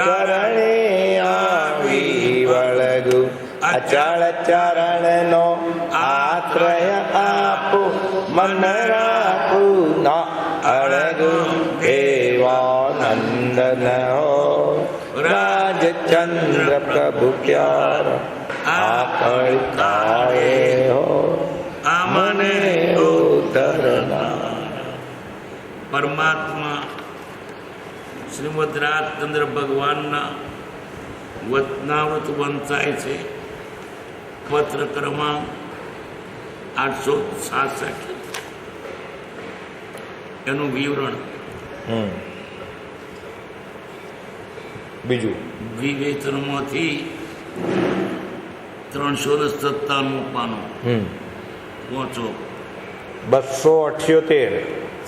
ચરણે આવી વળગુ, અચળ ચરણનો આશ્રય આપું, મન રાખું ન અળગુ. દેવાનંદન હો રાજચંદ્ર પ્રભુ પ્યાર, આકળતાએ હો મને ઉતરનાર. પરમાત્મા શ્રીમદ રાજચંદ્ર ભગવાનના વચનામૃત વંચાય છે. પત્ર ક્રમાંક 866. એનું વિવરણ બીજું વિવેચનમાંથી 397 પાનું પહોંચો. 278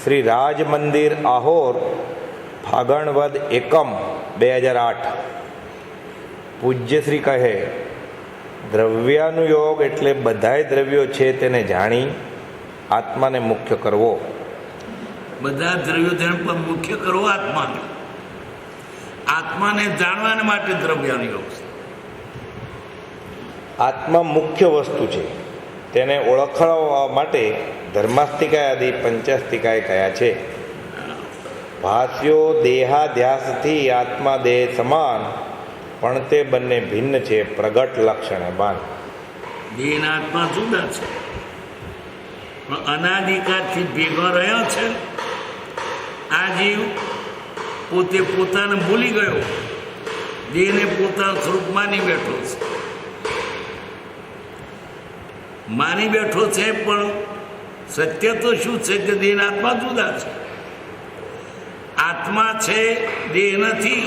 શ્રી રાજ મંદિર આહોર, ફાગણવદ એકમ 2008. પૂજ્યશ્રી કહે, દ્રવ્યાનુયોગ એટલે બધાય દ્રવ્યો છે તેને જાણી આત્માને મુખ્ય કરવો. બધા દ્રવ્યો તેને પણ મુખ્ય કરવો આત્માને. આત્માને જાણવાને માટે દ્રવ્યાનુયોગ છે. આત્મા મુખ્ય વસ્તુ છે, તેને ઓળખવા માટે ધર્માસ્તિકાય આદિ પંચાસ્તિકાય કયા છે. ભાષ્યો દેહાધ્યાસથી આત્મા દેહ સમાન, પણ તે બંને ભિન્ન છે પ્રગટ લક્ષણે બાન. દેહ આત્મા જુદા છે, પણ અનાદિકાળથી ભેગો રહ્યો છે. આ જીવ પોતે પોતાને ભૂલી ગયો, દેહને પોતાનું સ્વરૂપ માની બેઠો છે. માની બેઠો છે, પણ સત્ય તો શું છે કે દેહ આત્મા જુદા છે. આત્મા છે, દેહ નથી,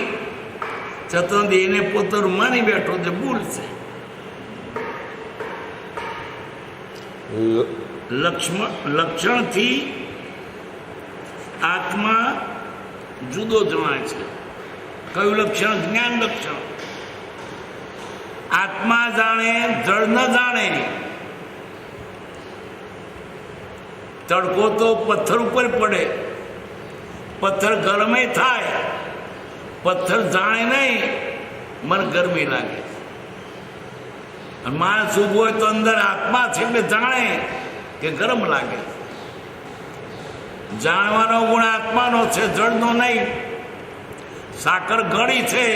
છતાં દેહને પોતાનું માની બેઠો છે, ભૂલ છે. લક્ષણથી આત્મા જુદો જણાય છે. કયું લક્ષણ? જ્ઞાન લક્ષણ. આત્મા જાણે, જળ ન જાણે. તડકો તો પથ્થર ઉપર પડે, પથ્થર ગરમે થાય, પથ્થર જાણે નહીં, મને ગરમી લાગે. માણસ ઉભો હોય તો અંદર આત્મા છે એટલે જાણે કે ગરમ લાગે. જાણવાનો ગુણ આત્માનો છે, જળનો નહીં. સાકર ગળી છે,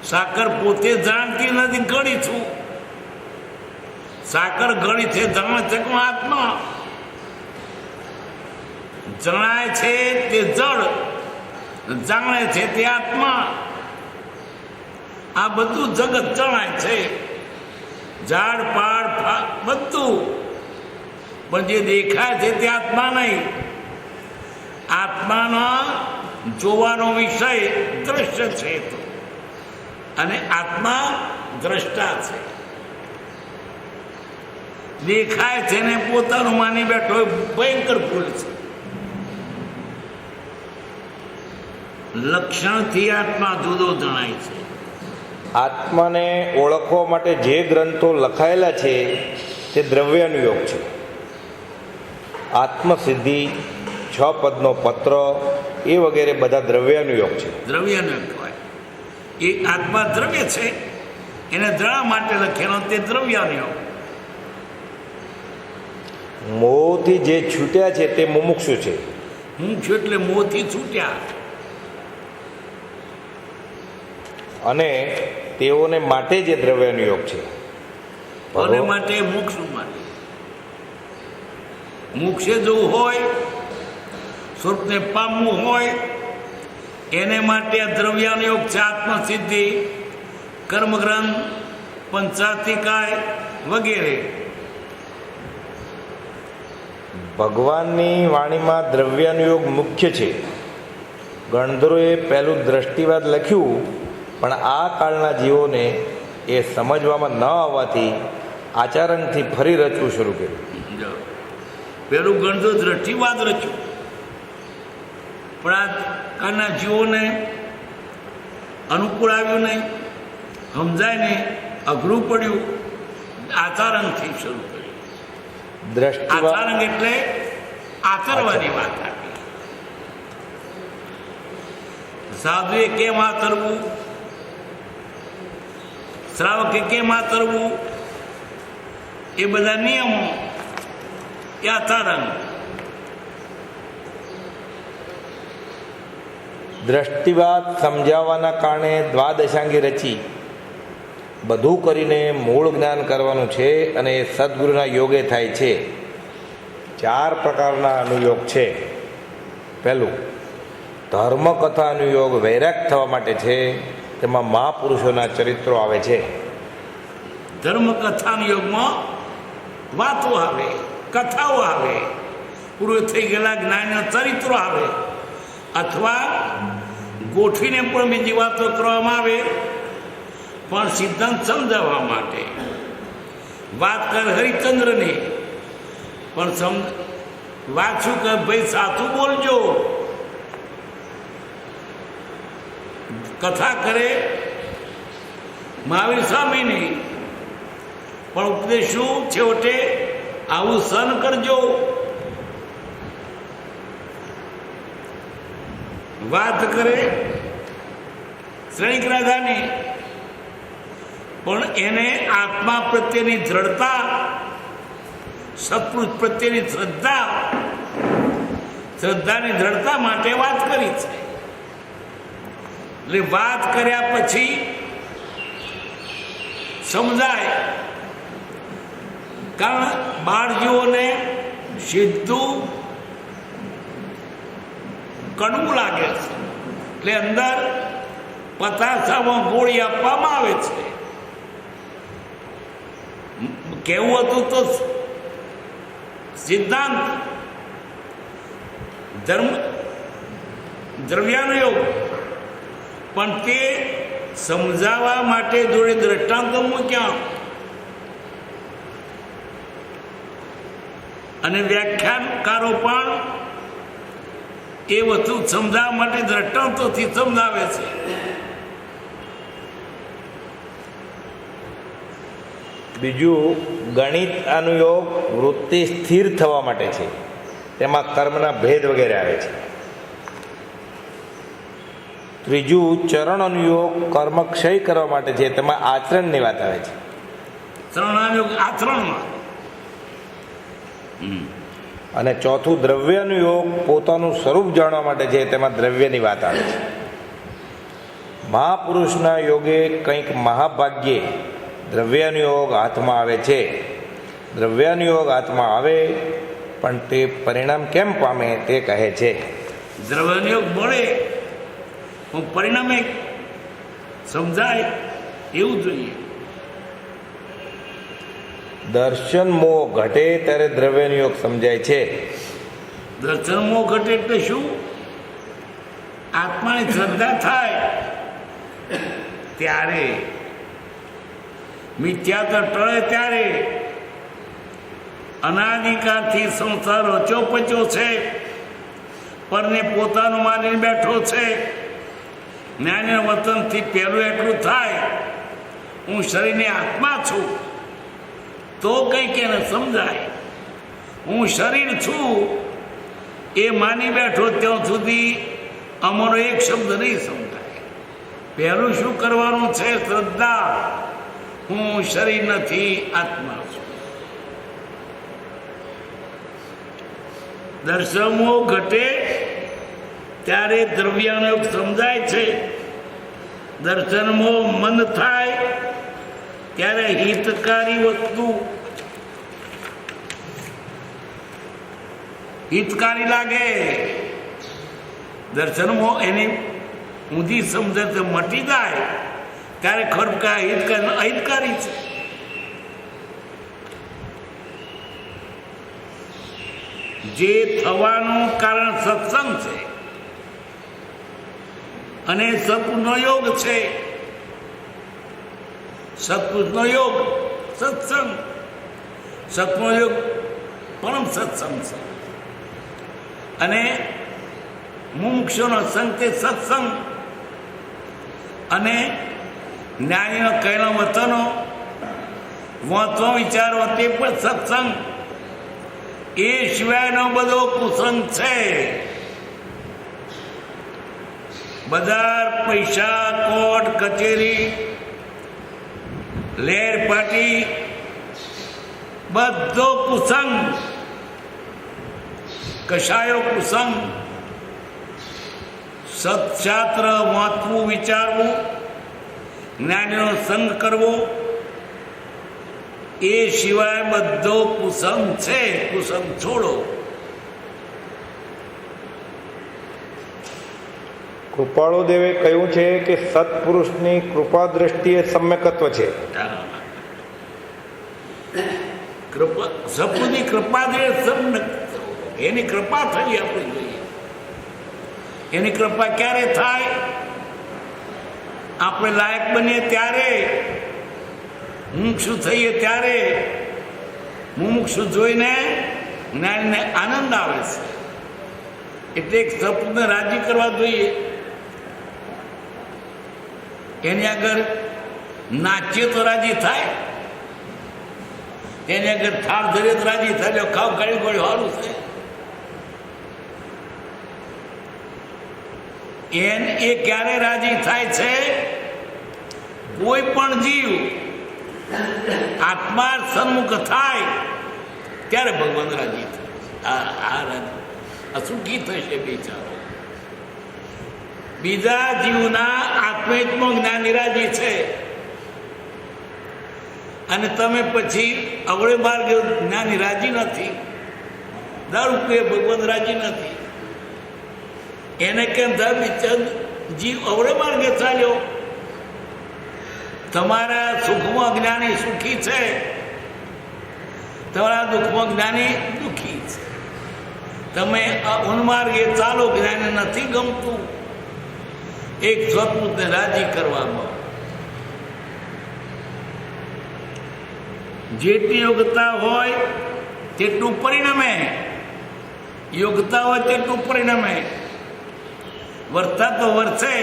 સાકર પોતે જાણતી નથી, ગળી છું. સાકર ગળી છે, જાણે છે કે આત્મા. જણાય છે તે જળ, જાણે છે તે આત્મા. આ બધું જગત જણાય છે, ઝાડ પાડ બધું, પણ જે દેખાય છે તે આત્મા નહીં. આત્માના જોવાનો વિષય દ્રશ્ય છે, અને આત્મા દ્રષ્ટા છે. દેખાય છે ને પોતાનું માની બેઠો ભયંકર ભૂલ છે. લક્ષણથી આત્મા જુદો જણાય છે. આત્માને ઓળખવા માટે જે ગ્રંથો લખાયેલા છે તે દ્રવ્યાનુયોગ છે. આત્મસિદ્ધિ, 6 પદનો પત્ર, એ વગેરે બધા દ્રવ્યાનુયોગ છે. દ્રવ્યાનુયોગ કહેવાય. એ આત્મા દ્રવ્ય છે, એને જણા માટે લખેલો તે દ્રવ્યાનુયોગ. મોહથી જે છૂટ્યા છે તે મુમુક્ષુ છે. મુમુક્ષુ એટલે મોહથી છૂટ્યા, અને તેઓને માટે જે દ્રવ્યાનુયોગ છે. કોને માટે? મોક્ષ માટે. મોક્ષે જવું હોય, સ્વરૂપને પામવું હોય, એને માટે આ દ્રવ્યાનુયોગ છે. આત્મસિદ્ધિ, કર્મગ્રંથ, પંચાતિકાય વગેરે. ભગવાનની વાણીમાં દ્રવ્યાનુયોગ મુખ્ય છે. ગણધરોએ પહેલું દ્રષ્ટિવાદ લખ્યું, પણ આ કાળના જીવોને એ સમજવામાં ન આવવાથી આચારણથી ફરી રચવું શરૂ કર્યું. પેલું ગણધર દ્રષ્ટિવાદ રચ્યું, પણ આ કાળના જીવોને અનુકૂળ આવ્યું નહીં, સમજાય નહીં, અઘરું પડ્યું. આચારણથી શરૂ કર્યું. આચારણ એટલે આચરવાની વાત આપી. સાધુએ કેમ આચરવું, શ્રાવકે કેમ આચરવું, એ બધા નિયમો એ આચરણ. દ્રષ્ટિવાદ સમજાવવાના કારણે દ્વાદશાંગી રચી બધું કરીને મૂળ જ્ઞાન કરવાનું છે અને એ સદગુરુના યોગે થાય છે. 4 પ્રકારના અનુયોગ છે. પહેલું, ધર્મકથા અનુયોગ વૈરાગ થવા માટે છે. તેમાં મહાપુરુષોના ચરિત્રો આવે છે. ધર્મકથાના યોગમાં વાતો આવે, કથાઓ આવે, પૂર્વ થઈ ગયેલા જ્ઞાનના ચરિત્રો આવે, અથવા ગોઠવીને પણ બીજી વાતો કરવામાં આવે, પણ સિદ્ધાંત સમજાવવા માટે. વાત કર હરિચંદ્રની, પણ વાંચ્યું કે ભાઈ સાચું બોલજો. કથા કરે મહાવીર સ્વામીની, પણ ઉપદેશ શું છેવટે આવું સહન કરજો. વાત કરે શ્રેણિક રાધાની, પણ એને આત્મા પ્રત્યેની દ્રઢતા, સત્પુરુષ પ્રત્યેની શ્રદ્ધાની દ્રઢતા માટે વાત કરી છે. એટલે વાત કર્યા પછી સમજાય. કારણ બાળજીઓને સીધું કડવું લાગે છે, એટલે અંદર પતાસામાં ગોળી આપવામાં આવે છે. કેવું હતું તો સિદ્ધાંત દ્રવ્યાનુયોગ, પણ તે સમજાવવા માટે જોડે દ્રષ્ટાંતો મૂક્યા અને વ્યાખ્યાનકારો પણ એ વસ્તુ સમજાવવા માટે દ્રષ્ટાંતોથી સમજાવે છે. બીજું, ગણિત અનુયોગ વૃત્તિ સ્થિર થવા માટે છે. તેમાં કર્મના ભેદ વગેરે આવે છે. ત્રીજું, ચરણ અનુયોગ કર્મ ક્ષય કરવા માટે છે. તેમાં આચરણની વાત આવે છે. ચરણાનુયોગ આચરણમાં. અને ચોથું, દ્રવ્ય અનુયોગ પોતાનું સ્વરૂપ જાણવા માટે છે. તેમાં દ્રવ્યની વાત આવે છે. મહાપુરુષના યોગે કંઈક મહાભાગ્યે દ્રવ્યાનુયોગ હાથમાં આવે છે. દ્રવ્યાનુયોગ હાથમાં આવે પણ તે પરિણામ કેમ પામે તે કહે છે. દ્રવ્યાનુયોગ મળે પણ પરિણામે સમજાય એવું જોઈએ. દર્શન મોહ ઘટે ત્યારે દ્રવ્યાનુયોગ સમજાય છે. દર્શન મોહ ઘટે એટલે શું? આત્માની શ્રદ્ધા થાય ત્યારે, મિથ્યા તો ટળે ત્યારે. અનાદિકાળથી સંસાર રચો પચો છે, પરને પોતાનું માનીને બેઠો છે. જ્ઞાનના વતનથી પહેલું એટલું થાય, હું શરીરની આત્મા છું, તો કંઈક એને સમજાય. હું શરીર છું એ માની બેઠો ત્યાં સુધી અમારો એક શબ્દ નહીં સમજાય. પહેલું શું કરવાનું છે? શ્રદ્ધા. હું શરીર નથી, આત્મા છું. દર્શનમો ઘટે ત્યારે દ્રવ્યાનુયોગ સમજાય છે. દર્શનમો મન થાય ત્યારે હિતકારી વસ્તુ હિતકારી લાગે. દર્શનમાં એની ઊંધી સમજણ મટી જાય ત્યારે ખરકા અહિતકારી છે. જે થવાનું કારણ સત્સંગ છે અને સત્પુરુષનો યોગ છે. સત્પુરુષનો યોગ સત્સંગ, સત્પુરુષનો યોગ પરમ સત્સંગ છે. અને મુમુક્ષુનો સંગ તે સત્સંગ, અને જ્ઞાનીનો કહેલો વતનો વાંચો વિચારો તે પણ સત્સંગ. એ સિવાયનો બધો કુસંગ છે. બજાર, પૈસા, કોર્ટ કચેરી, લેર પાટી, બધો કુસંગ, કશાયો કુસંગ. સત્શાસ્ત્ર વાંચવું, વિચારવું, જ્ઞાનીનો સંગ કરવો, એ સિવાય બધો કુસંગ છે. કુસંગ છોડો. કૃપાળુ દેવે કહ્યું છે કે સત્પુરુષની કૃપા દ્રષ્ટિએ સમ્યકત્વ છે. સપુની કૃપા એની કૃપા થવી આપણે જોઈએ. એની કૃપા ક્યારે થાય? આપણે લાયક બનીએ ત્યારે, મુમુક્ષુ થઈએ ત્યારે. મુમુક્ષુ જોઈને જ્ઞાનીને આનંદ આવે છે. એટલે એક સપને રાજી કરવા જોઈએ. એની આગળ નાચીએ તો રાજી થાય, એની આગળ થાળ ધરે તો રાજી થાય. ખાવ ગાડી ગોળી સારું થાય. એ ક્યારે રાજી થાય છે? કોઈ પણ જીવ આત્મા સન્મુખ થાય ત્યારે ભગવાન રાજી થાય. સુખી થશે બિચારો. બીજા જીવના આત્મહિતમાં જ્ઞાની રાજી છે, અને તમે પછી અવળે માર્ગે જ્ઞાની રાજી નથી. દારૂ પીએ ભગવાન રાજી નથી. એને કેમ થાય? જીવ અવળે માર્ગે ચાલ્યો. તમારા સુખમાં જ્ઞાની સુખી છે, તમારા દુઃખમાં જ્ઞાની દુઃખી છે. તમે ઉન્માર્ગે ચાલો, જ્ઞાની નથી ગમતું. એક સ્વતંત્ર રાજી કરવામાં જેટલી યોગ્યતા હોય તેટલું પરિણમે. યોગ્યતા હોય તેટલું પરિણમે. વરસાદ તો વરસે,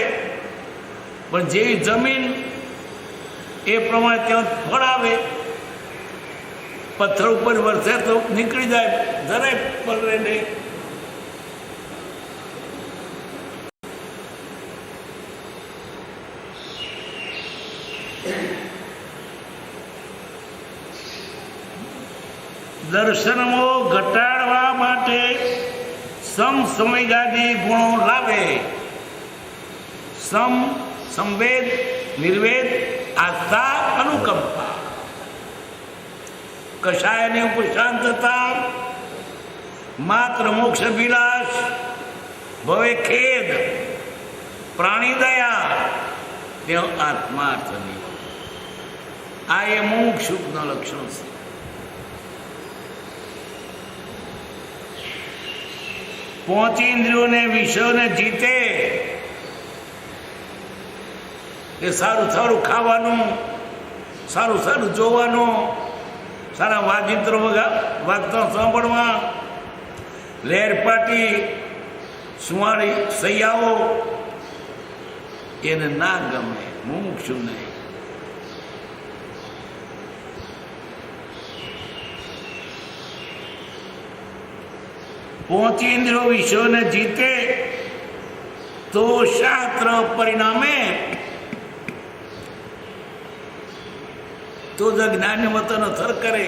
પણ જેવી જમીન એ પ્રમાણે ત્યાં ફળ આવે. પથ્થર ઉપર વરસે તો નીકળી જાય, જરાય પલરે નહીં. દર્શનમાં ઘટાડવા માટે સમયગાદી ગુણો લાવે. સંવેદ, નિર્વેદ, આસ્થા, અનુકંપા. કશાયની ઉપશાંતતા, માત્ર મોક્ષ વિલાસ, ભવે ખેદ, પ્રાણી દયા, તેઓ આત્માર્થની. આ એ મોક્ષના લક્ષણો છે. પાંચ ઇન્દ્રિયોને, વિષયોને જીતે. એ સારું સારું ખાવાનું, સારું સારું જોવાનું, સારા વાજિંત્રો વાગતા સાંભળવા, લહેર પાટી, સુવાળી સૈયાઓ, એને ના ગમે. મુમુક્ષુ નહીં. પાંચ ઇન્દ્રિયો વિષયોને જીતે તો શાસ્ત્ર પરિણામે તો જ જ્ઞાની મતનો થર કરે.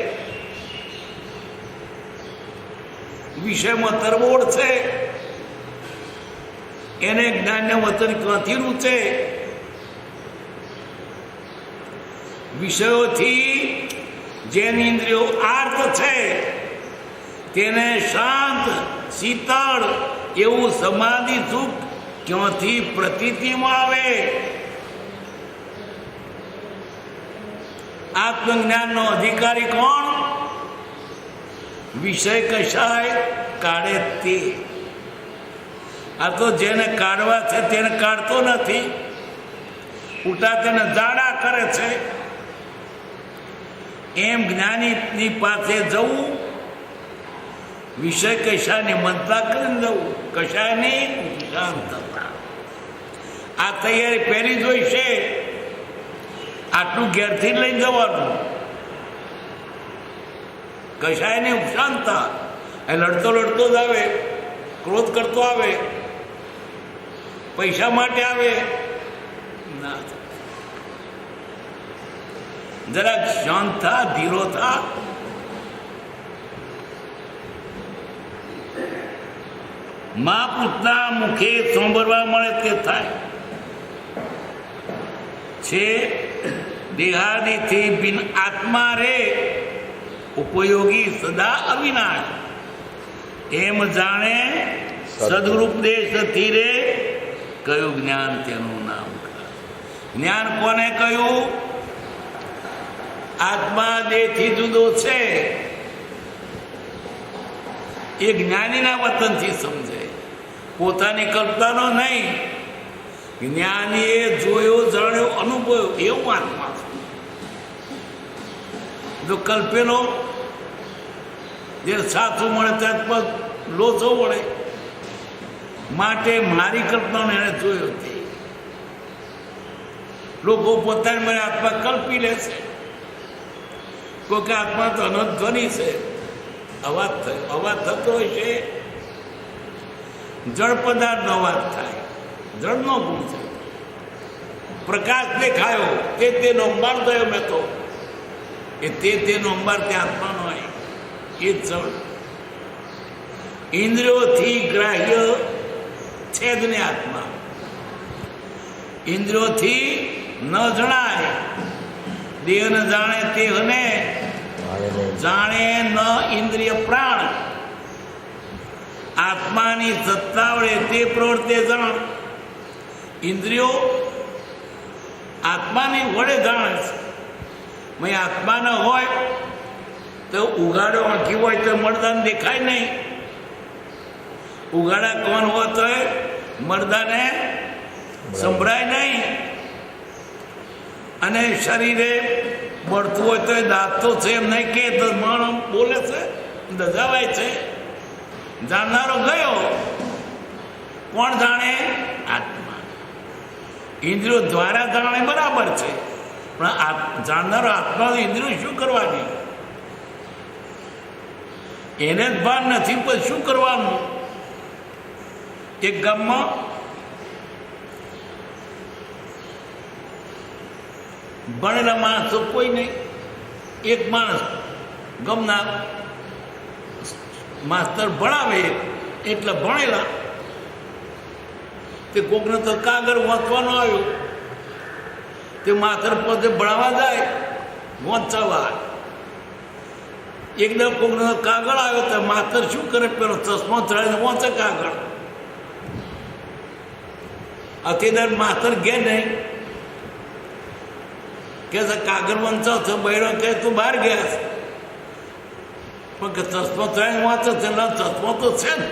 વિષયમાં તરબોળ છે, એને જ્ઞાન્ય વતન ક્યાંથી રૂચે? વિષયોથી જેની ઇન્દ્રિયો આર્ત છે તેને શાંત, શીતળ એવું સમાધિ સુખ ક્યાંથી પ્રતીતિમાં આવે? આત્મજ્ઞાનનો અધિકારી કોણ? વિષય કશાય કાઢે તે. આ તો જેને કાઢવા છે તેને કાઢતો નથી, ઉલટા તેને જાડા કરે છે. એમ જ્ઞાનીની પાસે જવું, વિષય કશાની મનતા કરીને જવું, કશાની શાંતતા. આ તૈયારી પહેરી જોઈશે. આટલું ઘેરથી લઈ જવાનું. કશાયને શાંતતા. એ લડતો લડતો જ આવે, ક્રોધ કરતો આવે, પૈસા માટે આવે ના. જરાક શાંત થા, ધીરો થા. મા પૂતના મુખે સાંભળવા મળે તે થાય છે. દેહાદિથી બિન આત્મા રે ઉપયોગી સદા અવિનાશ. એમ જાણે સદગુરુપદેશથી રે કયું જ્ઞાન તેનું નામ. જ્ઞાન કોને કહ્યું? આત્મા દેહથી જુદો છે એ જ્ઞાનીના વતનથી સમજે, પોતાની કલ્પનાનો નહીં. જ્ઞાનીએ જોયો, જાણ્યો, અનુભવ્યો એવું આત્મા છે. જો કલ્પેલો જે સાચું મળે ત્યાં પર લોચો વળે. માટે મારી કલ્પનાને એને જોયો તે લોકો પોતાને મને આત્મા કલ્પી લે છે. કોઈ કે આત્મા તો અનધ્વનિ છે, અવાજ થયો. અવાજ થતો હોય છે, જળ પદાર્થનો અવાજ થાય, જળનો ગુણ છે. પ્રકાશ દેખાયો, તેનો અંબાર થયો. મેં તો એ તેનો અંબાર ત્યાં આત્માનો હોય એ જ જળ. ઇન્દ્રિયોથી ગ્રાહ્ય છે જ ને આત્મા. ઇન્દ્રિયોથી ન જણાય. દેહ ન જાણે તેહને જાણે ન ઇન્દ્રિય પ્રાણ. આત્માની સત્તા વડે તે પ્રવૃત્તિ જાણ. ઇન્દ્રિયો આત્માની વડે જાણે છે. મેં આત્મા ન હોય તો ઉગાડો આંખી હોય તો મરદાને દેખાય નહીં. ઉગાડા કોણ હોય તો મરદાને સંભળાય નહીં. અને શરીરે મળતું હોય તો દાંત તો છે એમ નહીં કે તો માણસ બોલે છે, દજાવાય છે. જાણનારો ગયો, કોણ જાણે? આત્મા. ઇન્દ્રિયો દ્વારા જાણે બરાબર છે, પણ જાણનારો આત્મા ઇન્દ્રિયો શું કરવાની? એને જ ભાન નથી, પણ શું કરવાનું? એક ગામમાં ભણેલા માણસો કોઈ નહીં. એક માણસ ગમના માસ્તર ભણાવે એટલે ભણેલા. તે કોકને તો કાગળ વાંચવાનો આવ્યો, તે માસ્તર પોતે ભણાવવા જાય વાંચવા. એકદમ કોકને કાગળ આવ્યો તો માસ્તર શું કરે? પેલો ચશ્મો ચડાવીને વાંચે કાગળ. અતિદર માસ્તર ઘેર નહીં કે કાગળ વંચાવ છે. બહેરો કે તું બહાર ગયા છે, પણ કે ચશ્મો ચડાવીને વાંચે છે. ના, ચશ્મો તો છે ને.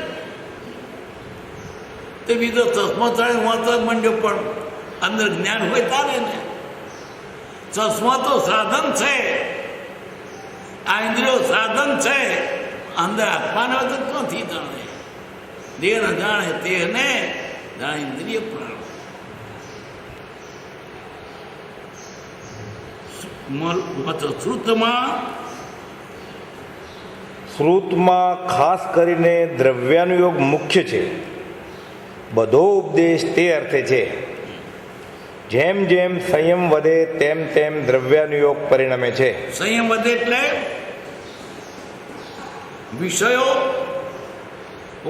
તે બીજો ચશ્મો ચડાવીને વાંચવા માંડ્યો, પણ અંદર જ્ઞાન હોય તારે ને. ચશ્મો તો સાધન છે, આ ઇન્દ્રિયો સાધન છે. અંદર આત્માને તો ક્યાંથી જાણે? દેહ ન જાણે તેને જાણે ઇન્દ્રિય પ્રાણ. શ્રુતમાં ખાસ કરીને દ્રવ્યાનુયોગ મુખ્ય છે. બધો ઉપદેશ તે અર્થે છે. જેમ જેમ સંયમ વધે તેમ તેમ દ્રવ્યાનુયોગ પરિણમે છે. સંયમ વધે એટલે વિષયો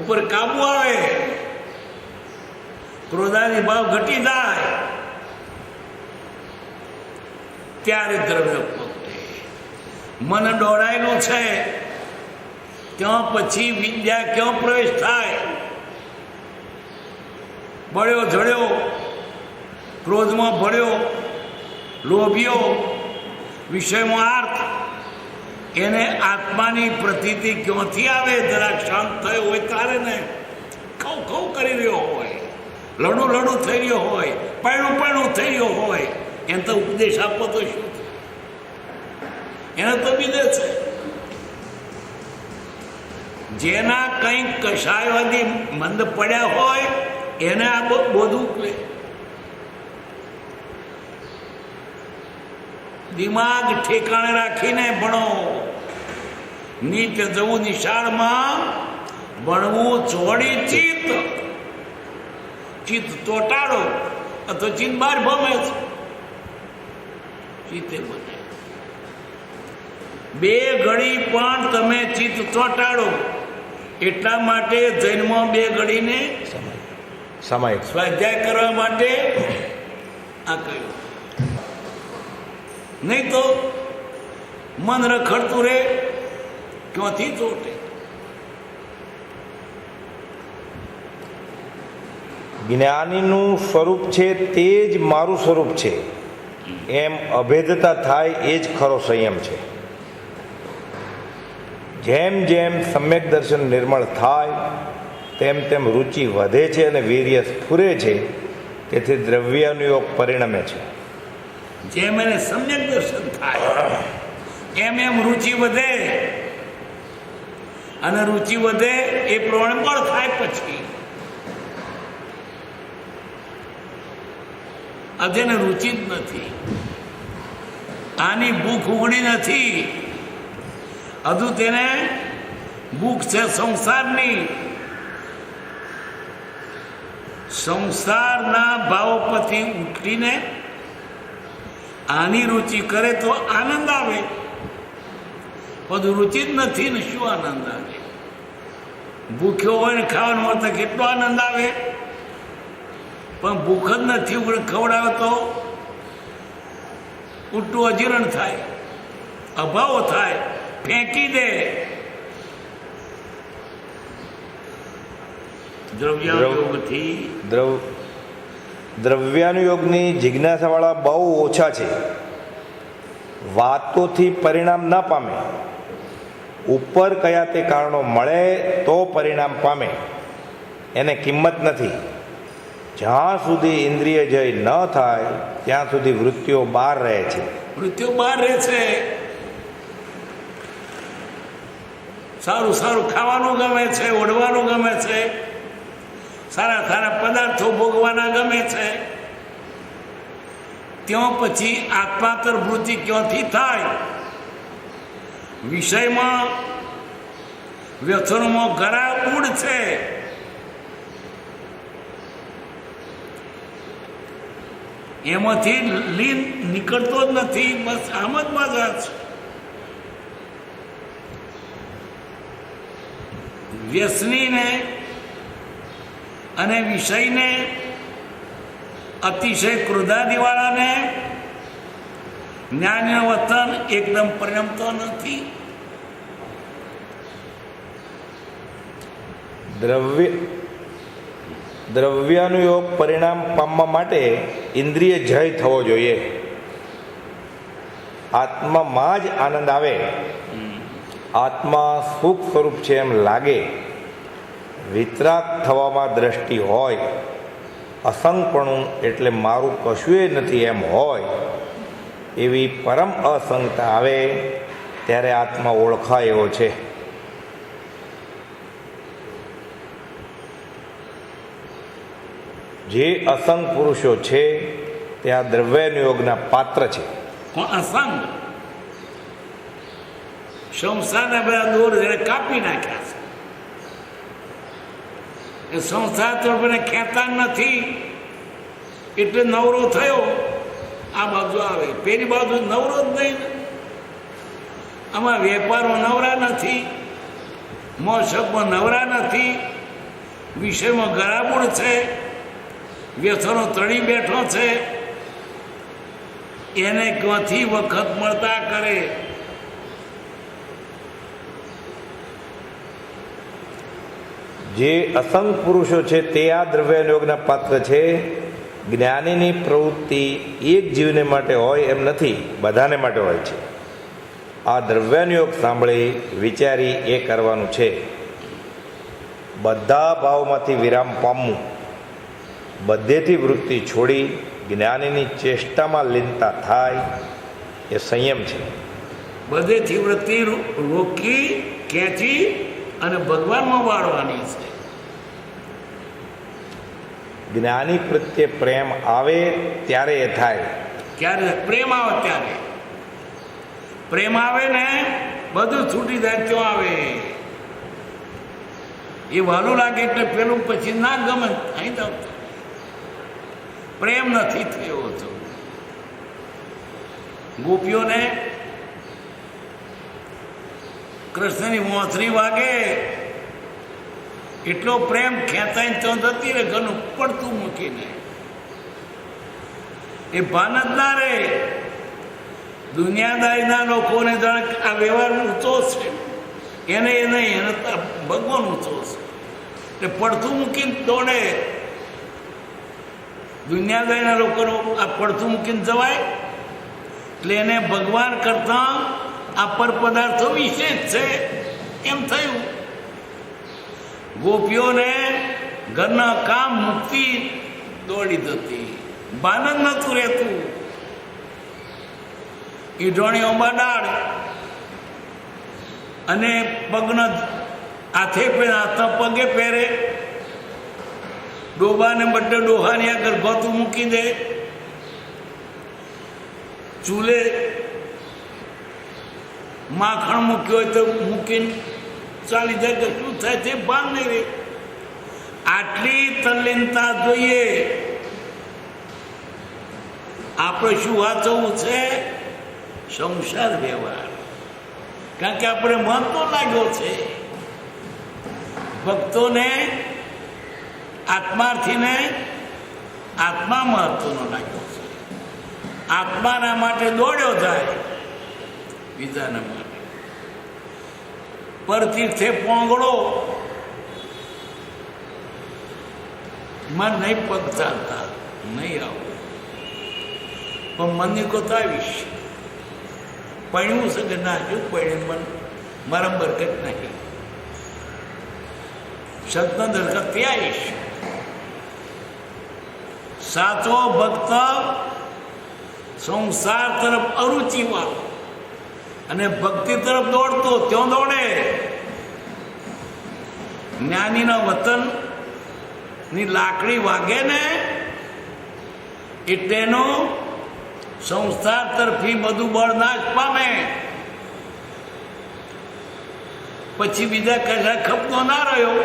ઉપર કાબુ આવે, ક્રોધાદી ભાવ ઘટી જાય, ત્યારે દ્રવ્ય પકડે. મન દોડાયેલું છે ત્યાં પછી વિદ્યા ક્યાં પ્રવેશ થાય? બળ્યો ઝડ્યો, ક્રોધમાં ભળ્યો, લોભ્યો, વિષયમાં આર્થ. એને આત્માની પ્રતીતિ ક્યાંથી આવે? જરાક શાંત થયો હોય ત્યારે ને. ખવ ખવ કરી રહ્યો હોય, લડું લડું થઈ રહ્યો હોય, પૈણું પૈણું થઈ રહ્યો હોય, એને તો ઉપદેશ આપો તો શું? એને તો બીજે છે. જેના કંઈક કષાયવાદી મંદ પડ્યા હોય એને આ બધું લે. દિમાગ ઠેકાણે રાખીને ભણો. નીટ જવું નિશાળમાં, ભણવું ચોડી ચિત્ત. ચિત્ત ચોટાડો અથવા ચિત્ત બહાર ભમે છે, ચિત્તે બને. બે ઘડી પણ તમે ચિત્ત ચોટાડો એટલા માટે જૈનમાં બે ઘડીને સમય સ્વાધ્યાય કરવા માટે આ કહ્યું. નહીં તો મન રખડતું રહે, ક્યાંથી ચોટે. જ્ઞાનીનું સ્વરૂપ છે તે જ મારું સ્વરૂપ છે એમ અભેદતા થાય એ જ ખરો સંયમ છે. જેમ જેમ સમ્યક દર્શન નિર્મળ થાય તેમ તેમ રુચિ વધે છે અને વીર્ય સ્ફુરે છે, તેથી દ્રવ્યાનુયોગ પરિણમે છે. જેમ એને સમ્યક દર્શન થાય એમ એમ રુચિ વધે, અને રુચિ વધે એ પ્રમાણે બળ થાય. પછી જેને રુચિ જ નથી, આની ભૂખ ઉગડી નથી, હજુ તેને ભૂખ છે સંસારની. સંસારના ભાવ પરથી ઉઠીને આની રુચિ કરે તો આનંદ આવે, બધું રુચિ જ નથી ને શું આનંદ આવે? ભૂખ્યો હોય ને ખાવાનું હોય તો કેટલો આનંદ આવે, પણ ભૂખ જ નથી ખવડાવે તો ઉલટું અજીર્ણ થાય, અભાવ થાય, ફેંકી દે. દ્રવ્યાનુયોગની જિજ્ઞાસાવાળા બહુ ઓછા છે. વાતોથી પરિણામ ન પામે, ઉપર કયા તે કારણો મળે તો પરિણામ પામે, એને કિંમત નથી. જ્યાં સુધી ઇન્દ્રિય જય ન થાય ત્યાં સુધી વૃત્તિઓ બહાર રહે છે. વૃત્તિઓ બહાર રહે છે. સારું સારું ખાવાનું ગમે છે, ઓઢવાનું ગમે છે, સારા સારા પદાર્થો ભોગવાના ગમે છે, ત્યાં પછી આત્મા તરફ વૃત્તિ ક્યાંથી થાય? વિષયમાં વ્યસનોમાં ઘરા ઉડ છે. એમાંથી લીન નીકળતો જ નથી, બસ આમ જ મજા છે. વ્યસનીને અને વિષયને, અતિશય ક્રોધાદિવાળાને જ્ઞાનનું વતન એકદમ પરિણમતો નથી. દ્રવ્યાનુયોગ પરિણામ પામવા માટે ઇન્દ્રિય જય થવો જોઈએ. આત્મામાં જ આનંદ આવે, આત્મા સુખ સ્વરૂપ છે એમ લાગે, વિતરાગ થવામાં દ્રષ્ટિ હોય, અસંગપણું એટલે મારું કશુંય નથી એમ હોય, એવી પરમ અસંગતા આવે ત્યારે આત્મા ઓળખાય એવો છે. જે અસંગ પુરુષો છે તે આ દ્રવ્યાનુયોગના પાત્ર છે. અસંગ સંસારના બધા દોર જેને કાપી નાખ્યા છે. એ સંસાર તો મને ખેંચતા નથી એટલે નવરો થયો, આ બાજુ આવે, પેલી બાજુ નવરો જ નહીં. આમાં વેપારો નવરા નથી, મોસમમાં નવરા નથી, વિષયમાં ગરાબૂળ છે, વ્યસનો તળી બેઠો છે. એને ક્યાંથી વખત મળતા કરે? જે અસંગ પુરુષો છે તે આ દ્રવ્યાનુયોગના પાત્ર છે. જ્ઞાનીની પ્રવૃત્તિ એક જીવને માટે હોય એમ નથી, બધાને માટે હોય છે. આ દ્રવ્યાનુયોગ સાંભળી વિચારી એ કરવાનું છે. બધા ભાવમાંથી વિરામ પામવું, બધેથી વૃત્તિ છોડી જ્ઞાનીની ચેષ્ટામાં લીનતા થાય એ સંયમ છે. બધેથી વૃત્તિ રોકી, ખેંચી અને ભગવાનમાં વાળવાની છે. જ્ઞાની પ્રત્યે પ્રેમ આવે ત્યારે એ થાય. ક્યારે પ્રેમ આવે? ત્યારે પ્રેમ આવે ને બધું છૂટી જાય. ત્યાં આવે એ વાલું લાગે એટલે પેલું પછી ના ગમે, અહીં જાવ પ્રેમ નથી થયો હતો. ગોપીઓને કૃષ્ણની મોથરી વાગે એટલો પ્રેમ ખેંચાઈને તો જતી રહે ઘરનું પડતું મૂકીને. એ ભાન જ ના રહે. દુનિયાદારીના લોકોને જાણે આ વ્યવહાર ઊંચો છે, એને એ નહીં, એને ભગવાન ઊંચો છે એટલે પડતું મૂકીને દોડે. દુનિયાદારીના લોકોનો આ પડતું મૂકીને જવાય એટલે એને ભગવાન કરતા આ પર પદાર્થો વિશે જ છે એમ થયું. ગોપીઓને ઘરના કામ મૂકતી દોડી જતી, ભાન જ નહોતું રહેતું. ઈઢોણીઓમાં ડાળ અને પગનો હાથે પહેરે, હાથના પગે પહેરે, ડોબાને બદલે ડોહાની આગળ ગોતું મૂકી દે, ચૂલે માખણ મૂક્યો હોય તો મૂકીને ચાલી જાય કે શું થાય તે ભાન નહીં રહે. આટલી તલ્લીનતા જોઈએ. આપણે શું વાંચવું છે? સંસાર વ્યવહાર. કારણ કે આપણે મહત્વ લાગ્યો છે ભક્તોને, આત્માર્થીને આત્મા મહત્વનો લાગ્યો છે. આત્માના માટે દોડ્યો જાય, બીજાના માટે. પરતીર્થે પોંગળો મન નહીં પગ ચાલતા નહીં આવું, પણ મનની કોતા આવીશ. પડ્યું છે કે ના શું પડે મન મારા બરકત નહીં. સતનો દરકત તે આવીશ. સાચો ભક્ત સંસાર તરફ અરુચિ વાળો અને ભક્તિ તરફ દોડતો ત્યાં દોડે. જ્ઞાનીના વતન ની લાકડી વાગે ને એટલે એનો સંસાર તરફી બધું બળ નાશ પામે. પછી બીજા કશા ખપનો ના રહ્યો,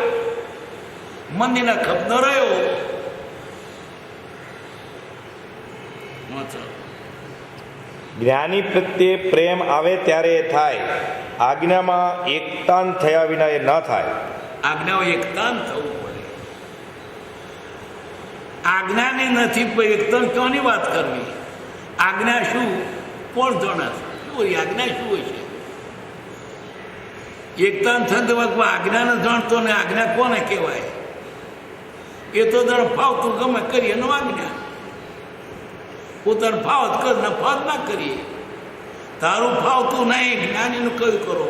મંદિરના ખપનો રહ્યો. જ્ઞાની પ્રત્યે પ્રેમ આવે ત્યારે એ થાય. આજ્ઞામાં એકતાન થયા વિના એ ન થાય. આજ્ઞાઓ એકતાન થવું પડે. આજ્ઞાની નથી એકતાન ક્યોની વાત કરવી? આજ્ઞા શું? કોણ જાણે? શું હોય આજ્ઞા? શું હોય છે? એકતાન થતો આજ્ઞા ન જાણતો ને આજ્ઞા કોને કહેવાય? એ તો તારે ફાવતું ગમે કરીએ એનો આજ્ઞા. પોતાને ફાવત કર ને ફાવત ના કરીએ. તારું ફાવતું નહીં, જ્ઞાનીનું કયું કરો.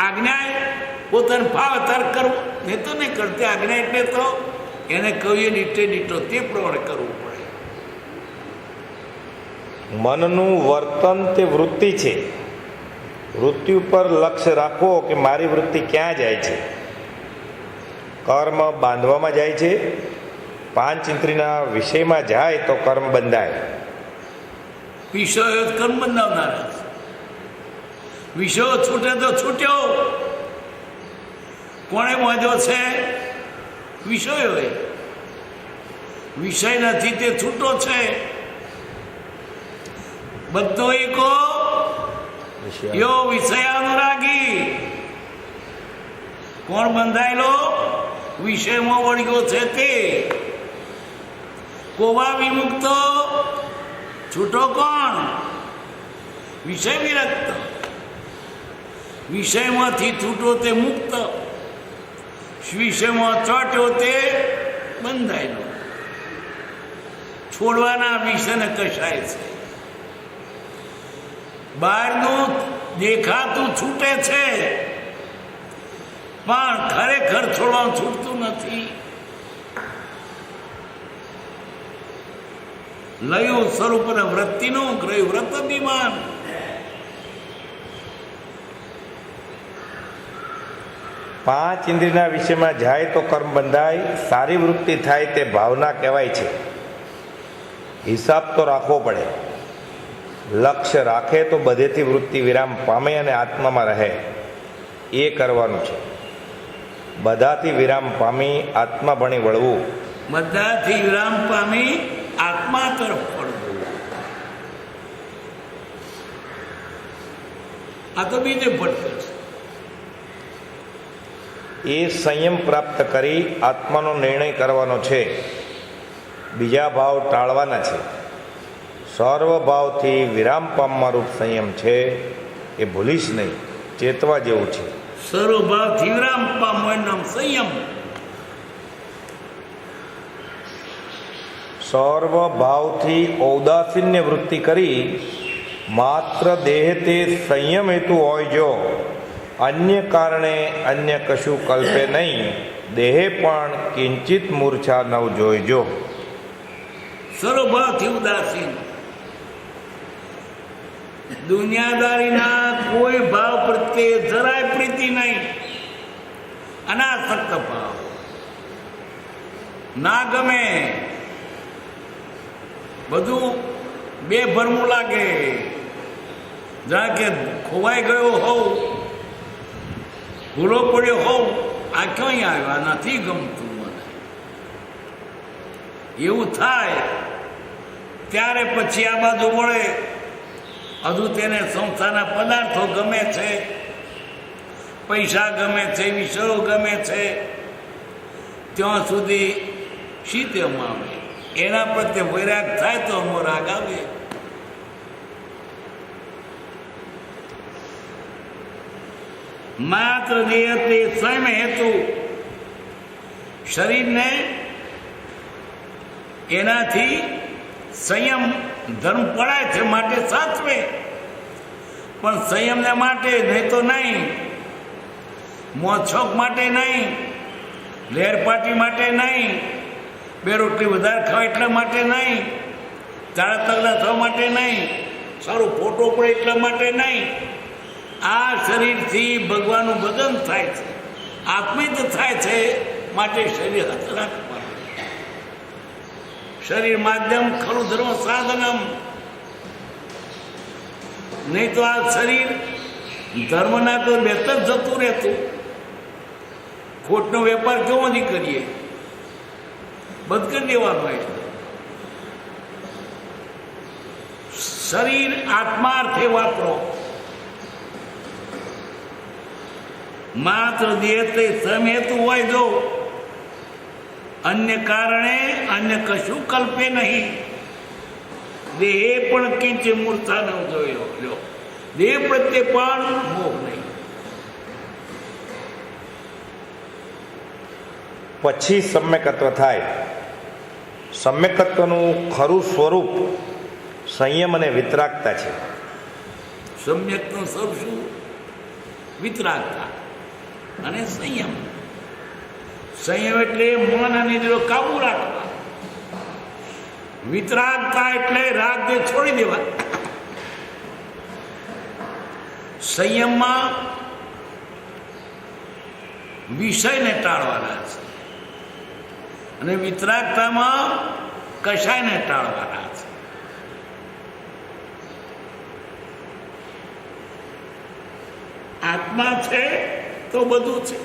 આજ્ઞા પોતાને ફાવે તાર કરવું, નહીં તો નહીં કરતી. આજ્ઞા એટલે તો એને કહીએ નીટે નીટો તે પ્રમાણે કરવું પડે. મનનું વર્તન તે વૃત્તિ છે. વૃત્તિ ઉપર લક્ષ્ય રાખવો કે મારી વૃત્તિ ક્યાં જાય છે. કર્મ બાંધવામાં જાય છે. પાંચ ઇન્દ્રિયના વિષયમાં જાય તો કર્મ બંધાય. વિષયો કર્મ બંધાવનારા. વિષયો છૂટે તો છૂટ્યો. કોણે બાંધ્યો છે? વિષયો. વિષય નથી તે છૂટો છે. બધો એકો યો વિષયાનુરાગી. કોણ બંધાયેલો? વિષયમાં વળગ્યો છે તે. કોવા વિમુક્તો છૂટો કોણ? વિષય વિરક્ત. વિષયમાંથી છૂટો તે મુક્ત. વિષયમાં ચોટ્યો તે બંધાયેલો. છોડવાના વિષયને કશાય છે. બહારનું દેખાતું છૂટે છે પણ ખરેખર છોડવાનું છૂટતું નથી. લયું સ્વરૂપ અને વૃત્તિનું ગ્રહ્યું વ્રત અભિમાન. પાંચ ઇન્દ્રિયના વિષયમાં જાય તો કર્મ બંધાય. સારી વૃત્તિ થાય તે ભાવના કહેવાય છે. હિસાબ તો રાખવો પડે. લક્ષ્ય રાખે તો બધેથી વૃત્તિ વિરામ પામે અને આત્મામાં રહે. એ કરવાનું છે. બધાથી વિરામ પામી આત્મા ભણી વળવું બધાથી વિરામ પામી આત્મા તરફ પડવું. આ તો બીજે ભટકે છે. એ સંયમ પ્રાપ્ત કરી આત્માનો નિર્ણય કરવાનો છે, બીજા ભાવ ટાળવાના છે. સર્વભાવથી વિરામ પામવા રૂપ સંયમ છે, એ ભૂલીશ નહીં, ચેતવા જેવું છે. સર્વભાવથી વિરામ પામવું એનું નામ સંયમ. સર્વભાવથી ઔદાસીન્ય વૃત્તિ કરી માત્ર દેહ તે સંયમ હેતુ હોય જો, અન્ય કારણે અન્ય કશું કલ્પે નહીં, દેહે પણ કિંચિત મૂર્છા નવ જોઈજો. સર્વભાવથી ઉદાસીન, દુનિયાદારીના કોઈ ભાવ પ્રત્યે જરાય પ્રીતિ નહીં, અનાસક્ત ભાવ, ના ગમે, બધું બેભરમું લાગે, જાણે કે ખોવાઈ ગયો હોવ, ભૂલો પડ્યો હોવ, આ ક્યાં આવ્યો, આ નથી ગમતું મને, એવું થાય. ત્યારે પછી આ બાજુ વળે, હજુ તેને સંસ્થાના પદાર્થો ગમે છે, પૈસા ગમે છે, વિષયો ગમે છે, ત્યાં સુધી શીતમ આવે. એના પ્રત્યે વૈરાગ થાય તો અમો રાગ આવે. માત્ર દેહતે સ્વયં હેતુ, શરીરને એનાથી સંયમ ધર્મ પડાય છે માટે સાચવે, પણ સંયમને માટે, નહીં તો નહીં. મોછોક માટે નહીં, લહેરપાટી માટે નહીં, બે રોટલી વધારે ખાવા એટલા માટે નહીં, તાળા તગડા થવા માટે નહીં, સારો ફોટો પડે એટલા માટે નહીં. આ શરીરથી ભગવાનનું ભજન થાય છે, આત્મિત થાય છે, માટે શરીર હાથ રાખવાનું. શરીર માધ્યમ ખરું ધર્મ સાધનમ. નહીં તો આ શરીર ધર્મના તો બેતર જતું રહેતું. ખોટનો વેપાર કેવો નહીં કરીએ, બંધ કરી દેવાનો. એટલે શરીર આત્માર્થે વાપરો. માત્ર દેહતે સમેતું હોય જો, અન્ય કારણે અન્ય કશું કલ્પે નહીં, દેહે પણ કિંચ મૂર્છા ન જોયો, દેહ પ્રત્યે પણ મોહ નહીં. પછી સમ્યકત્વ થાય. સમ્યકત્વનું ખરું સ્વરૂપ સંયમ અને વિતરાગતા છે. સમ્યકનું સ્વરૂપ શું? વિતરાગતા અને સંયમ. સંયમ એટલે મન અને ઇન્દ્રિયો કાબુ રાખવા. વિતરાગતા એટલે રાગને છોડી દેવા. સંયમમાં વિષયને ટાળવાના છે અને વિતરાગતામાં કશાયને ટાળવાના છે. આત્મા છે તો બધું છે.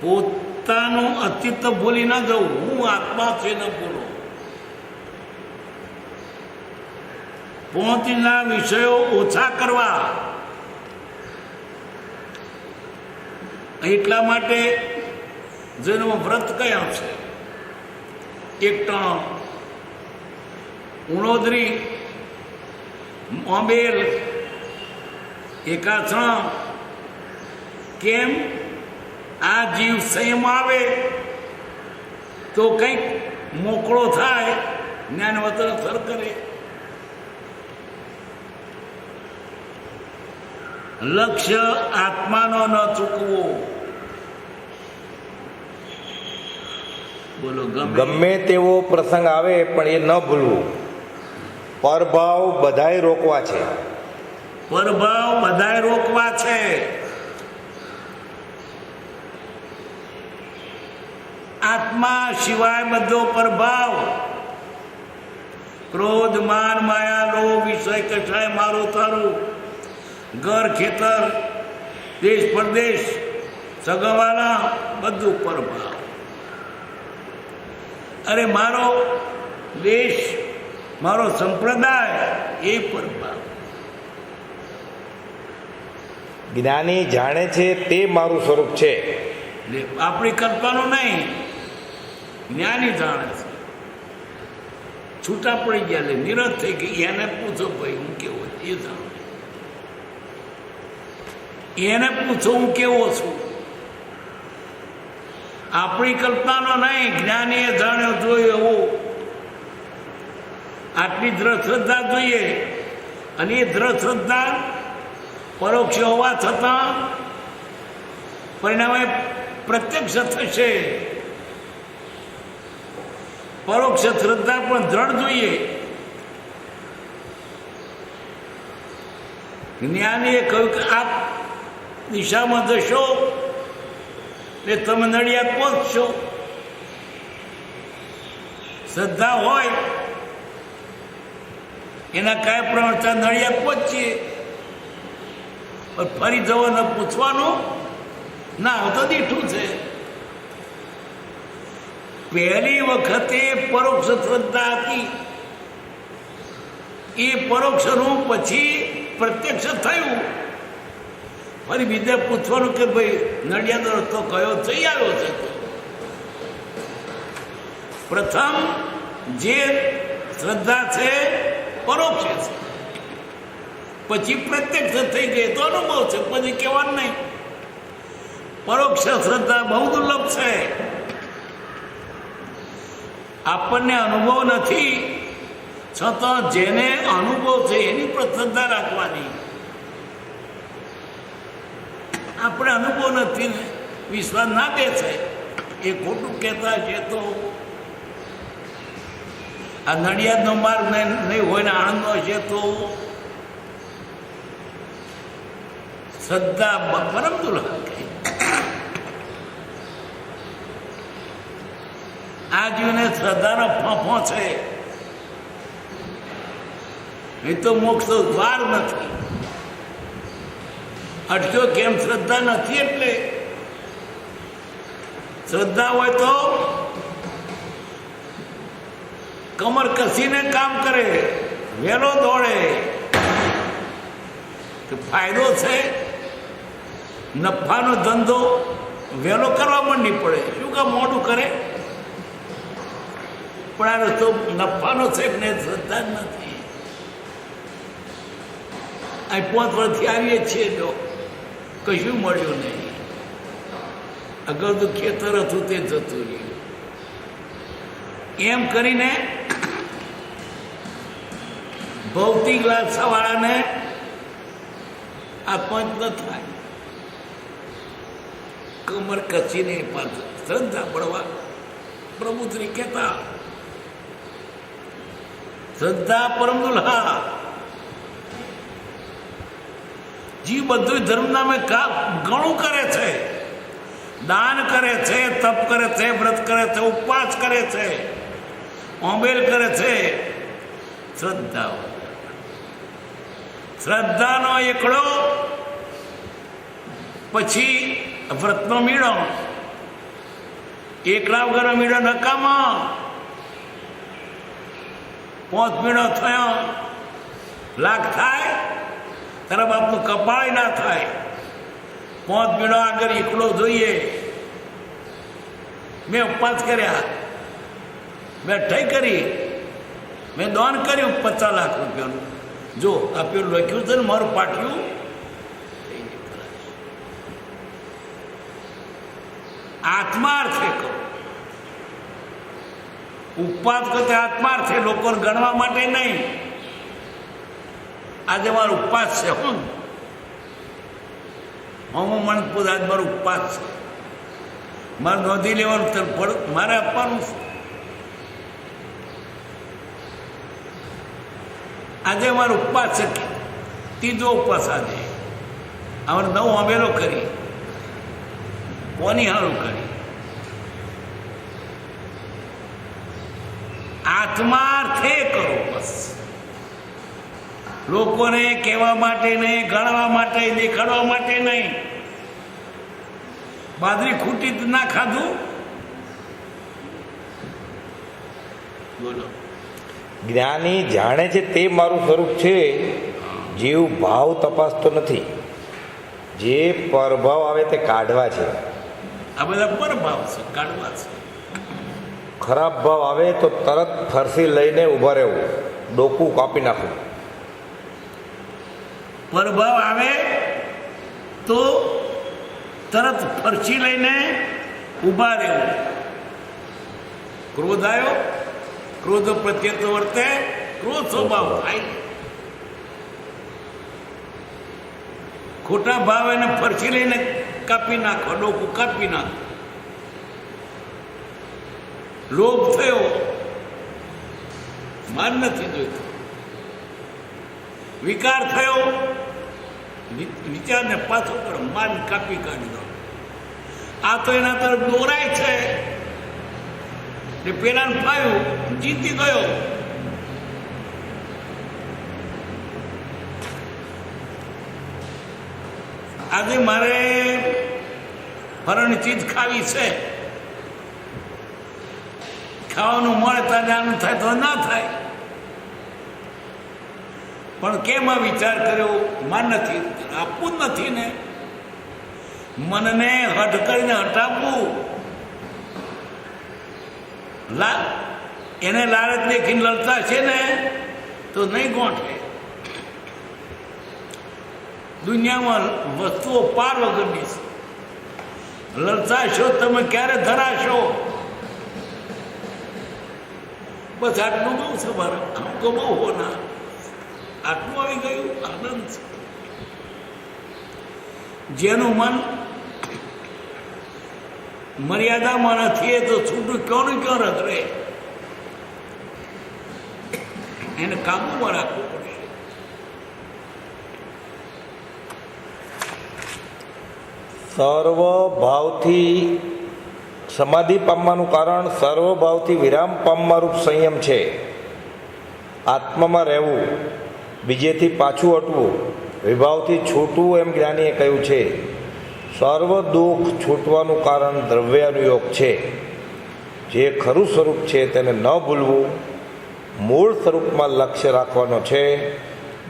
પોતાનું અસ્તિત્વ ભૂલી ન જવું. હું આત્મા છે ન ભૂલો. પહોંચના વિષયો ઓછા કરવા. એટલા માટે જેનો વ્રત કયા છે? એક ટણ, ઉણોદરી, મોબેલ, એકાસણ. કેમ? આ જીવ સંયમ આવે તો કંઈક મોકળો થાય, જ્ઞાનવતર અસર કરે. લક્ષ્ય આત્માનો ન ચૂકવો. બોલો, ગમે તેવો પ્રસંગ આવે પણ એ ન ભૂલવું. પરભાવ બધાય રોકવા છે. પરભાવ બધાય રોકવા છે. આત્મા સિવાય બધો પરભાવ, ક્રોધ, માન, માયા, લોભ, વિષય કશાય મારું તારું, ઘર, ખેતર, દેશ પરદેશ, સગાવાલા, બધું પરભાવ. અરે મારો દેશ, મારો સંપ્રદાય એ પરમાત્મા. જ્ઞાની જાણે છે તે મારું સ્વરૂપ છે. એટલે આપણી કલ્પનાનું નહીં, જ્ઞાની જાણે છે. છૂટા પડી ગયા, એટલે નિરત થઈ ગઈ. એને પૂછો ભાઈ હું કેવો એ જાણો, એને પૂછો હું કેવો છું. આપણી કલ્પનાનો નહીં, જ્ઞાનીએ જાણ્યો જોયો એવું. આટલી દ્રઢ શ્રદ્ધા જોઈએ, અને એ દ્રઢ શ્રદ્ધા પરોક્ષ હોવા છતાં પરિણામે પ્રત્યક્ષ થશે. પરોક્ષ શ્રદ્ધા પણ દ્રઢ જોઈએ. જ્ઞાનીએ કહ્યું કે આપ દિશામાં જશો એટલે તમે નડિયાદ પહોંચશો. શ્રદ્ધા હોય એના કાંઈ પ્રમાણતા નડિયાદ પહોંચીએ. પણ ફરી જવાનું પૂછવાનું ના, તો દીઠું છે. પહેલી વખતે પરોક્ષ શ્રદ્ધા હતી, એ પરોક્ષનું પછી પ્રત્યક્ષ થયું. ફરી બીજે પૂછવાનું કે ભાઈ નડિયાદ રસ્તો કયો જઈ આવ્યો છે. પ્રથમ જે શ્રદ્ધા છે પરોક્ષ છે, પછી પ્રત્યક્ષ થઈ ગઈ તો અનુભવ છે, પછી કહેવાનું નહીં. પરોક્ષ શ્રદ્ધા બહુ દુર્લભ છે. આપણને અનુભવ નથી, છતાં જેને અનુભવ છે એની પર શ્રદ્ધા રાખવાની. આપણે અનુભવ નથી ને વિશ્વાસ ના બેસે, એ ખોટું કહેતા છે. તો આ નડિયાદનો માર્ગ નહીં હોય ને આણંદનો છે તો શ્રદ્ધા પરમ દુર્લભ. આ જીવને શ્રદ્ધાનો ફોફો છે, એ તો મોક્ષ દ્વાર નથી. અટક્યો કેમ? શ્રદ્ધા નથી. એટલે શ્રદ્ધા હોય તો કમર કસીને કામ કરે, વહેલો દોડે. ફાયદો છે, નફાનો ધંધો વહેલો કરવા માંડી પડે. શું કામ મોડું કરે? પણ આ રસ્તો નફાનો છે ને શ્રદ્ધા જ નથી. અહીં 5 વર્ષથી આવીએ છીએ, જો કશું મળ્યું નહીં. અગર તો ખેતર હતું તે જતું રહ્યું. એમ કરીને ભૌતિક લાલસાવાળાને આ પંચ ન થાય. કમર કસીને પાછળ શ્રદ્ધા પડવા પ્રભુશ્રી કહેતા, શ્રદ્ધા પરમ દુલ્હા. જીવ બધું ધર્મ નામે ઘણું કરે છે. દાન કરે છે, તપ કરે છે, વ્રત કરે છે, ઉપવાસ કરે છે, ઓંબેલ કરે છે. શ્રદ્ધાનો એકડો, પછી વ્રતનો મીણો. એકલા વગરનો મીણો નકામો. 5 મીણો થયો, લાખ થાય, તારા બાપનું કપાળ ના થાય. 5 મીણો આગળ એકલો જોઈએ. મેં ઉપવાસ કર્યા, મેં ઠઈ કરી, મેં દાન કર્યું 50 લાખ રૂપિયાનું. જો આ પેલું લખ્યું છે ને મારું પાટિયું, આત્માર્થે કરો. ઉપવાસ કરતે આત્માર્થે, લોકોને ગણવા માટે નહીં. આજે મારો ઉપવાસ છે. હું મને પૂછ, આજ મારો ઉપવાસ છે, મારે નોંધી લેવાનું, મારે આપવાનું છે. આજે મારો ઉપવાસ છે, 3જો ઉપવાસ. આજે અમારે 9 અમેલો કરી, કોની હારું કરી? આત્માર્થે કરો બસ. લોકોને કહેવા માટે નહીં, ગણવા માટે, દેખાડવા માટે નહીં. બાજરી ખૂટી ના ખાધું, બોલો. જ્ઞાની જાણે છે તે મારું સ્વરૂપ છે, જીવ ભાવ તપાસતો નથી. જે પરભાવ આવે તે કાઢવા છે. આ બધા પરભાવ છે, કાઢવા છે. ખરાબ ભાવ આવે તો તરત ફરસી લઈને ઊભા રહેવું, ડોકું કાપી નાખવું. પરભાવ આવે તો તરત ફરસી લઈને ઊભા રહેવું. ક્રોધ આવ્યો, ક્રોધ પ્રત્યે તો વર્તે, ક્રોધ સ્વભાવ થાય. ખોટા ભાવ એને ફરસી લઈને કાપી નાખો, ડોકું કાપી નાખો. લોભ થયો, માન નથી જોઈતો. વિકાર થયો, વિચારને પાછો કરો, માન કાપી કાઢી દો. આ તો એના તરફ દોરાય છે. પેલાને પાયું, જીતી ગયો. આજે મારે ફરણી ચીજ ખાવી છે, ખાવાનું મળે તો આનું થાય તો ના થાય. પણ કેમ આ વિચાર કર્યો? માન નથી, આપવું જ નથી ને. મનને હઠ કરીને હટાવવું, એને લાલચ દેખીને લડતા છે ને તો નહીં ગોઠે. દુનિયામાં વસ્તુઓ પાર વગરની છે. લડતાશો તમે ક્યારે ધરાશો? બસ આટલું બહુ છે મારે, આમ તો બહુ હોના. આટલું આવી ગયું, આનંદ છે. જેનું મન મર્યાદામાં નથી એ તો છૂટું ક્યો ને ક્યો રતરે. એને કાબુમાં રાખવું પડશે. સર્વભાવથી સમાધિ પામવાનું કારણ સર્વભાવથી વિરામ પામવારૂપ સંયમ છે. આત્મામાં રહેવું, બીજેથી પાછું હટવું, વિભાવથી છૂટવું એમ જ્ઞાનીએ કહ્યું છે. સર્વ દુઃખ છૂટવાનું કારણ દ્રવ્યાનુયોગ છે. જે ખરું સ્વરૂપ છે તેને ન ભૂલવું, મૂળ સ્વરૂપમાં લક્ષ્ય રાખવાનો છે.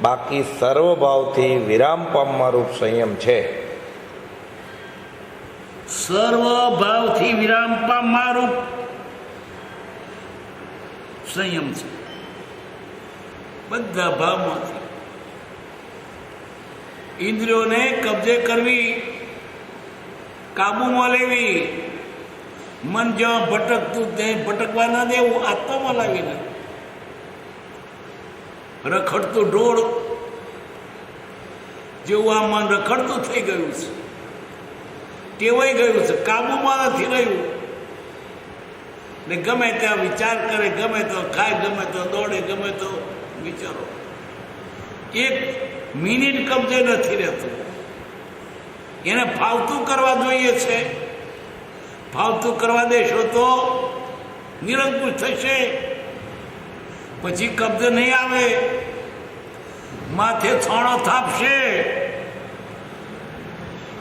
બાકી સર્વભાવથી વિરામ પામવારૂપ સંયમ છે. સર્વભાવથી વિરામ પામવારૂપ સંયમ છે. બધા ભાવમાંથી ઇન્દ્રિયોને કબજે કરવી, કાબુમાં લેવી. મન જ્યાં ભટકતું ત્યાં ભટકવા ના દેવું, આત્મામાં લાવીને. રખડતું ઢોળ જેવું આ મન રખડતું થઈ ગયું છે, ટેવાઈ ગયું છે, કાબુમાં નથી રહ્યું. ને ગમે ત્યાં વિચાર કરે, ગમે તો ખાય, ગમે તો દોડે, ગમે તો વિચારો. એક મિનિટ કબજે નથી રહેતું. એને ફાવતું કરવા જોઈએ છે. ફાવતું કરવા દેશો તો નિરંકુશ થશે. પછી કબજે નહીં આવે, માથે છાણો થાપશે.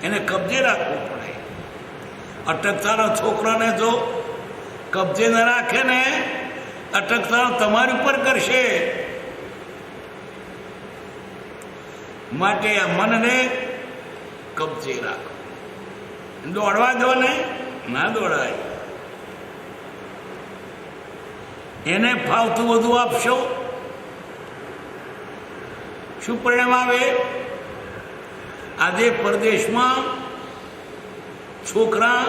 એને કબજે રાખવું પડે. અટકતાનો છોકરાને જો કબજે ન રાખે ને, અટકતાનો તમારી ઉપર કરશે. માટે આ મનને કબજે રાખો. દોડવા દો ને, ના દોડાય. એને ફાવતું બધું આપશો, શું પરિણામ આવે? આજે પરદેશમાં છોકરા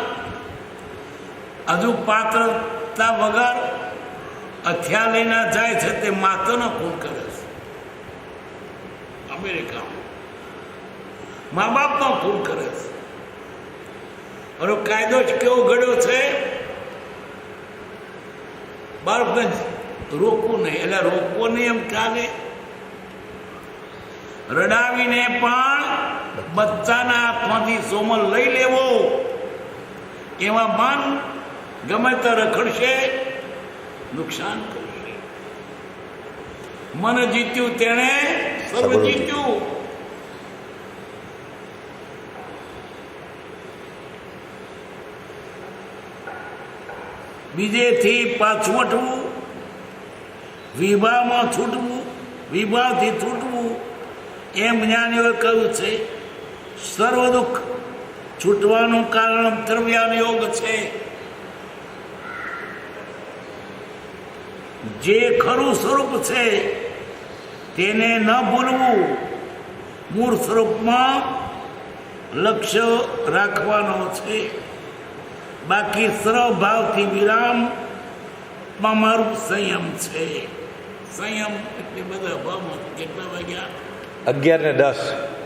હજુ પાત્રતા વગર હથિયાર લઈને જાય છે, તે માતાનો ખૂન કરે છે. અમેરિકામાં મા બાપનો ખૂન કરે છે. અને કાયદો જ કેવો ઘડ્યો છે, બાળકને રોકવું નહીં. એટલે રોકવું નહીં એમ ચાલે. રડાવીને પણ બચ્ચાના હાથમાંથી સોમલ લઈ લેવો. એમાં મન ગમે તે રખડશે, નુકસાન કરશે. મન જીત્યું તેણે સર્વ જીત્યું. બીજેથી પાછું હટવું, વિભાવમાં છૂટવું, વિભાવથી છૂટવું, એમ જ્ઞાનીઓએ કહ્યું છે. સર્વ દુઃખ છૂટવાનું કારણ ત્રવ્યાન યોગ છે. જે ખરું સ્વરૂપ છે તેને ન ભૂલવું, મૂળ સ્વરૂપમાં લક્ષ્ય રાખવાનો છે. બાકી સ્વભાવથી વિરામમાં મારું સંયમ છે. સંયમ એટલે બધા ભાવમાં કેટલા વાગ્યા? 11:10